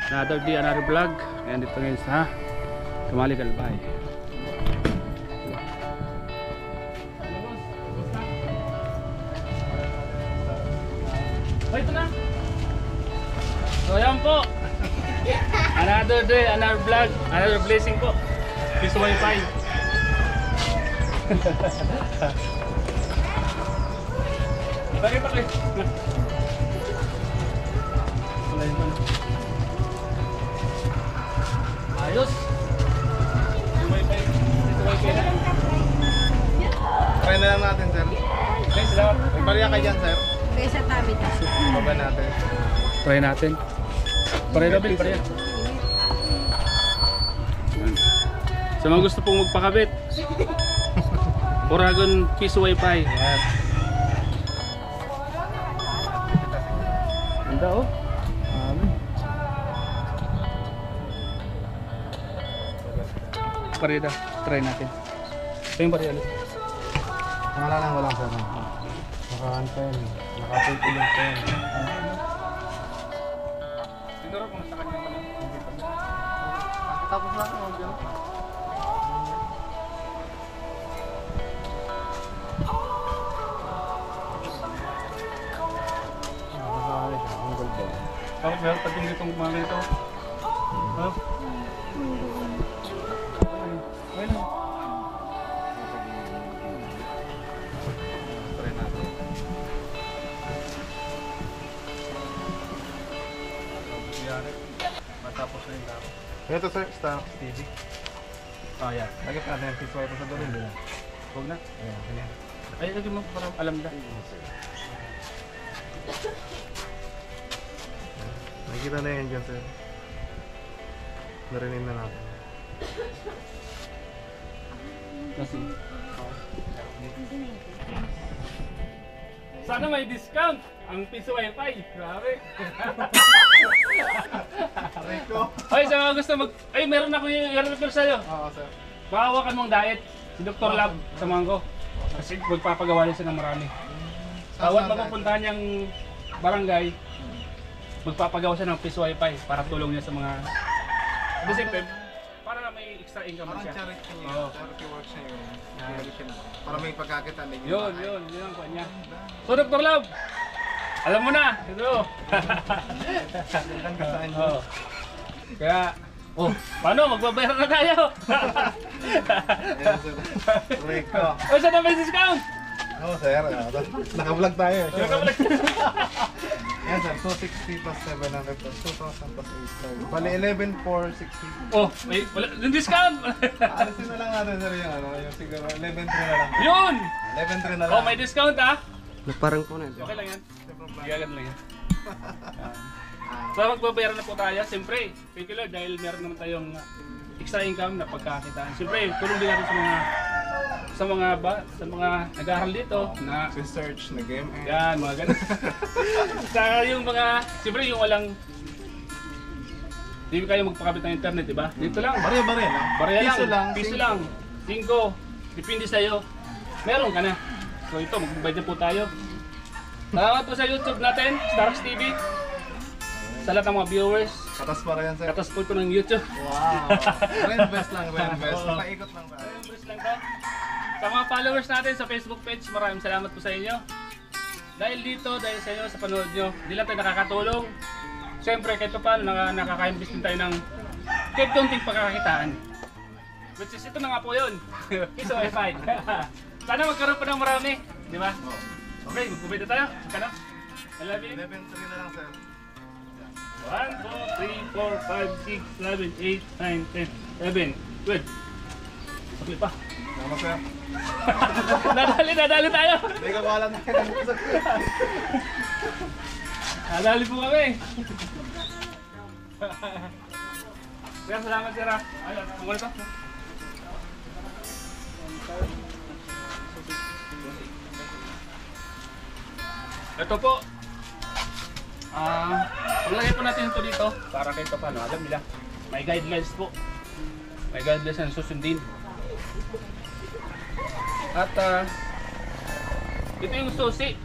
Another day, another vlog. Ayan dito ngayon sa Kamali Galbay. Oh, ito na. So ayan po. Another day, another vlog, another blessing po. Peace Wi-Fi. Bakit? Ayos. Wi-Fi. Wi-Fi na. Try na lang natin, sir. Thanks, salamat. May barya ka dyan, sir. Kaya sa tabi ka. Baba natin. Try natin. Pare na bil, pare. Sa mga gusto pong magpakabit, Oragon Peace Wi-Fi. Yes. Ganda oh. Pareda, try natin. Ito yung pareda. Pangalanan mo lang, sir. Naka-anten. Naka-fulfill pen. Siguro kung sa kanya naman. Tapos lang ako dyan. Bakit meron pag yung itong mga ganito? Ha? Okay lang. Try natin. Matapos na yung laro. Ito, sir. Star TV. Oh, yeah. Lagyan natin yung Peace Wi-Fi sa doon. Hindi na. Huwag na. Ayan. Ayan. Ay, lagi mo para alam na. Nakikita na yan dyan, sir. Narinig na natin. Kasi. Sana may discount ang Peace Wi-Fi. Grabe. Rico. Ay, sa mga gusto mag... Ay, meron ako yung i-refer sa'yo. Oo, sir. Pahawakan mong diet. Si Dr. Lab sa Mangko. Kasi magpapagawa niya siya ng marami. Bawat mapupuntahan niyang barangay, magpapagawa siya ng Peace Wi-Fi para tulong niya sa mga... At the same time, para may extra income Parang siya. charity niya. Oo. Charity works niya yun. Para may pagkakita. Yun ang kuha niya. So, Dr. Lab, alam mo na, ito. Gandang kasaan niyo. Oo. Kaya, paano? Magbabayaran na tayo. Ayan, sir. Rico. O, saan na may discount? Oo, sir. Naka-vlog tayo. Naka-vlog. Yan, sir. 260 plus 700 plus 2,000 plus 8,000. Bali, 11,460. Oh, may wala yung discount. Alisin na lang natin, sir, yung siguro 11,3 na lang. Yun. 11,3 na lang. Oh, may discount ah. Parang po na. Okay lang yan. Gagad lang yan. So magbabayaran na po tayo. Siyempre, thank you Lord dahil meron naman tayong extra income na pagkakitaan. Siyempre, tulong din natin sa mga nag-aaral dito na Research na game. yan, mga ganun. Saka yung mga, siyempre yung walang hindi kayo magpakabit ng internet, di ba? Dito lang. Barya-barya lang. Barya Piso lang. Piso lang. 5. Depende sa'yo. Meron ka na. So ito, magbabayad na po tayo. Salamat po sa YouTube natin, Starks TV. Sa lahat ng mga viewers. Katas para yan, sir. Katas po ito ng YouTube. Wow. Reinvest lang, reinvest. Oo. Paikot lang tayo. Viewers lang to. Sa mga followers natin sa Facebook page, maraming salamat po sa inyo. Dahil dito, dahil sa inyo, sa panood nyo, hindi lang tayo nakakatulong. Siyempre, kahit pa paano, nakaka-invest din tayo ng kahit konting pagkakakitaan. Which is, ito na nga po yun. Peace Wi-Fi. Sana magkaroon pa ng marami. Di ba? Okay, magpupwede tayo. Magkano? I love you. 11,3 na lang, sir. 1, 2, 3, 4, 5, 6, 7, 8, 9, 10, 11, 12. Sakli pa. Tama, sir. Nadali tayo. Hindi ka wala na kayo. Nadali po kami. Kaya salamat sir ha. Ayun, kung ito. Ito po. Paglagay po natin ito dito para kahit pa paano, alam nila. May guidelines po. May guidelines na susundin. At ito yung susi.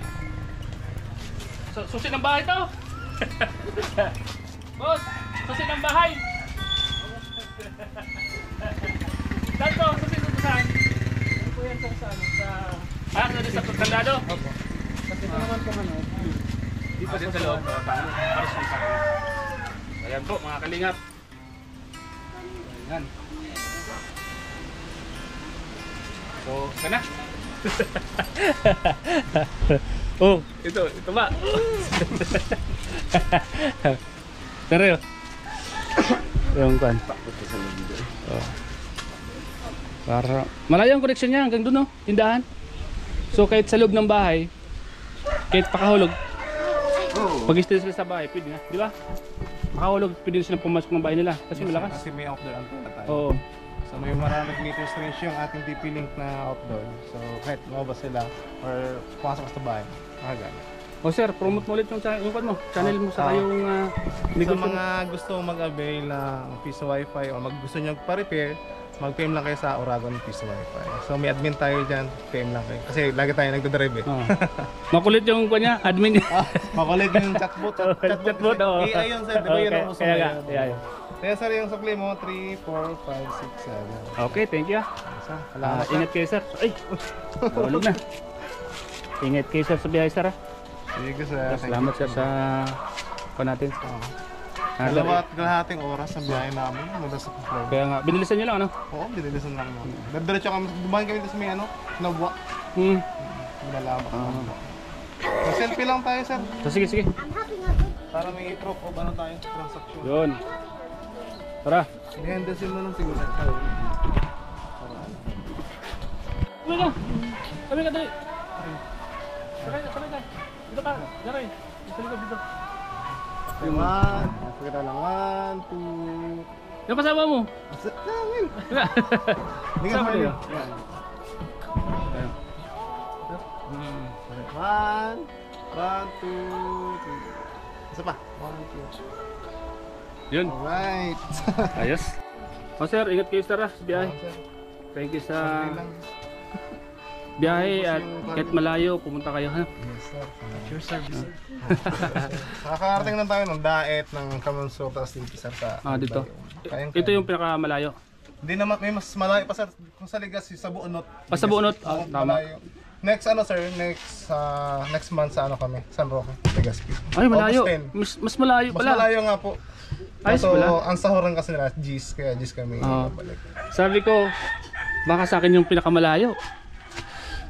Susi ng bahay to. Boss, susi ng bahay. Saan to? Susi to saan? Ano po yan sir sa ano? Sa kandado? Opo. Kasi ito naman kung ano. Dito sa loob. Pares yung karne. Ayan po mga kalingap. Ayan. So, sana. Oh, ito ba? Tara yun. Yung kan. Oh. Para malayo ang connection niya hanggang doon, no? Tindahan. So kahit sa loob ng bahay, kahit pakahulog, pag-stay sila sa bahay, pwede na, di ba? Pakahulog, pwede silang pumasok ng bahay nila kasi malakas. Kasi may outdoor ang tayo. Oo. So may maraming meters range yung ating TP-Link na outdoor. So kahit lumabas sila or pumasok sa bahay, makagana. O sir, promote mo ulit yung channel mo sa yung Sa negosyo. mga gusto mag-avail ng Piso Wi-Fi o gusto nyo pa-repair, mag-PM lang kayo sa Oragon Piso Wi-Fi. So may admin tayo dyan, PM lang kayo. Kasi lagi tayo nagdadrive eh. Oh. Makulit yung kanya, admin niya. Makulit yung chatbot. Chatbot, oo. AI yun sir, di ba yun ang uso Kaya ngayon? kaya. Kaya sir, yung supply mo, 3, 4, 5, 6, 7. Okay, thank you. Salamat. Ingat kayo sir. Ay, nahulog na. Ingat kayo sir sa biyahe sir. Sige sir. Salamat sir sa natin. Dalawa at kalahating oras sa biyahe namin mula sa Flow. Kaya nga, binilisan nyo lang ano? Oo, binilisan lang namin. Diretso kami, dumaan kami sa may ano, Nabwa. Malama ka. Selfie lang tayo sir. So, sige. Para may proof of ano tayo, transaction. Yun. Tara. I-handle mo lang siguro tayo. Kami ka. Kami ka dali. Sakay ka. Dito ka. Daray. Dito. One. Pagkita lang. 1, 2. Yung kasama mo. Asat namin. Hindi ka Kasama pwede. niyo. Yan. Ayun. 1, 2, 3. Isa pa. 1, 2. Yun. Alright. Ayos. O sir, ingat kayo sir sa biyahe. Thank you sa biyahe at kahit malayo, pumunta kayo ha. Yes sir. Your service. Nakakarating lang tayo ng Daet, ng Kamunso, tapos dito sir sa... Dito. Kayang- Ito yung pinakamalayo. Hindi naman, may mas malayo pa sir kung sa Legazpi, sa Buonot. Sa Buonot? Oo, Tama. malayo. Next ano sir, next month sa ano kami, San Roque, Legazpi. Ay, malayo. August 10. Mas malayo Mas pala. malayo nga po. Ayos So, pala. ang sahuran kasi nila, G's, kaya G's kami balik. Sabi ko, baka sa akin yung pinakamalayo.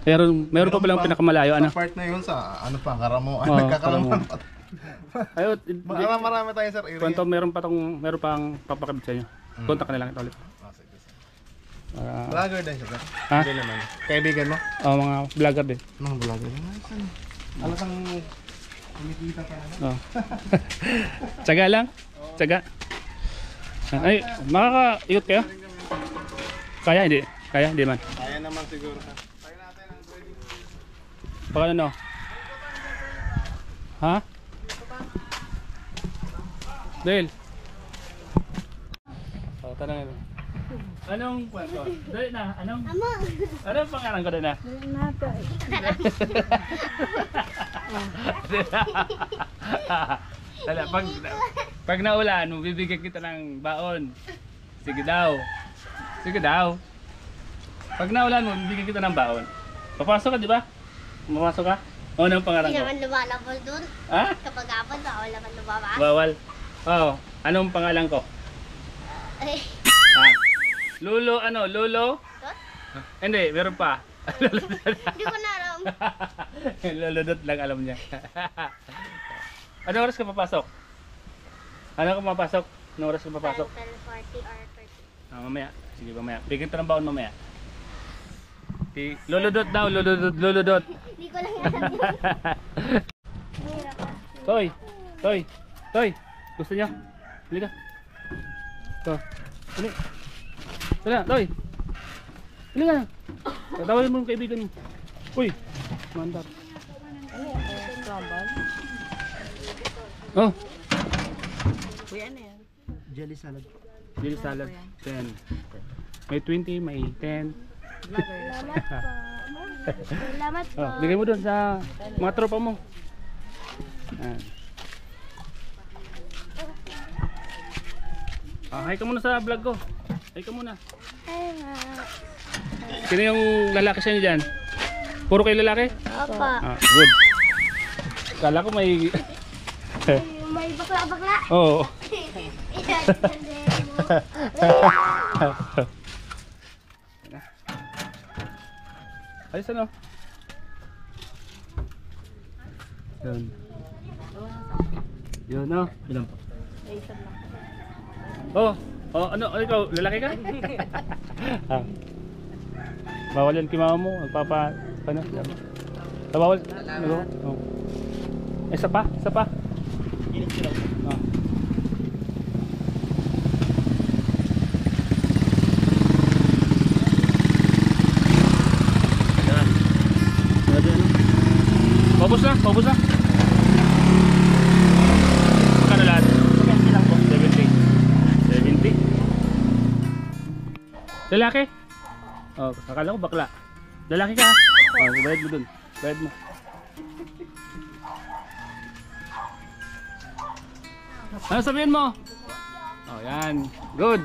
Meron pa palang pinakamalayo, ano? Sa part na yun sa ano pa, Karamo. Oo, Nagkakaramuan pa. Ayun, Marami tayo sir, area. kwento, meron pang papakabit sa inyo. Kontak ka na lang ito ulit. Vlogger din siya sir. Ha? Hindi naman. Kaibigan mo? Mga vlogger din. Mga vlogger naman. Alasang kumikita ka na. Oh. Tsaga lang. Tsaga. Ay, makaka-ikot kayo? Kaya, hindi. Kaya, hindi man. Kaya naman siguro sir. Kaya natin ang pwede. Baka ano? Ha? Dale. Oh, tanongin mo. Anong kwento? Dali na, anong pangalan ko doon na? Dala, pag naulan, bibigyan kita ng baon. Sige daw. Pag naulan mo, bibigyan kita ng baon. Papasok ka, di ba? Papasok ka? O, anong pangalan Hindi ko? naman lumalabas dun. Ha? Kapag hapon, bawal naman lumabas. Bawal. Oo. Anong pangalan ko? Ay, Ha? Lolo, ano? Lolo? Dot? Hindi, meron pa. Hindi ko na alam. Lolo Dot lang alam niya. Ano oras ka papasok? Anong oras ka papasok? 10:40 or 30. Mamaya. Sige, mamaya. Bigyan kita ng baon mamaya. Lolo Dot daw, Lolo Dot. Hindi ko lang alam yun. Mahirap ah. Toy. Gusto niyo? Halika. To. Dali. Dali, Toy. Halika na. Tatawagin mo yung kaibigan mo. Uy, mandar. Oh. Uy, ano yan? Jelly salad. Jelly salad. 10. May 20, may 10. Salamat po. Oh, bigay mo doon sa mga tropa mo. Hi ka muna sa vlog ko. Hi ka muna. Ay, nga. Sino yung lalaki sa inyo dyan? Puro kayo lalaki? Opa. Good. Kala ko may... May bakla-bakla. Oo. Ayos ano? Yun. Yun no? Ilan po? Oh, ano ikaw, lalaki ka? Ah. Bawal yan kay mama mo, magpapa... Ano? Bawal? Ano? Oh. Isa pa? Ah. Paubos na. Magkano lahat? 70 lang po. 70. Lalaki? Oh, akala ko bakla. Lalaki ka? Oh, bayad mo dun. Bayad mo. Ano sabihin mo? Oh, yan. Good.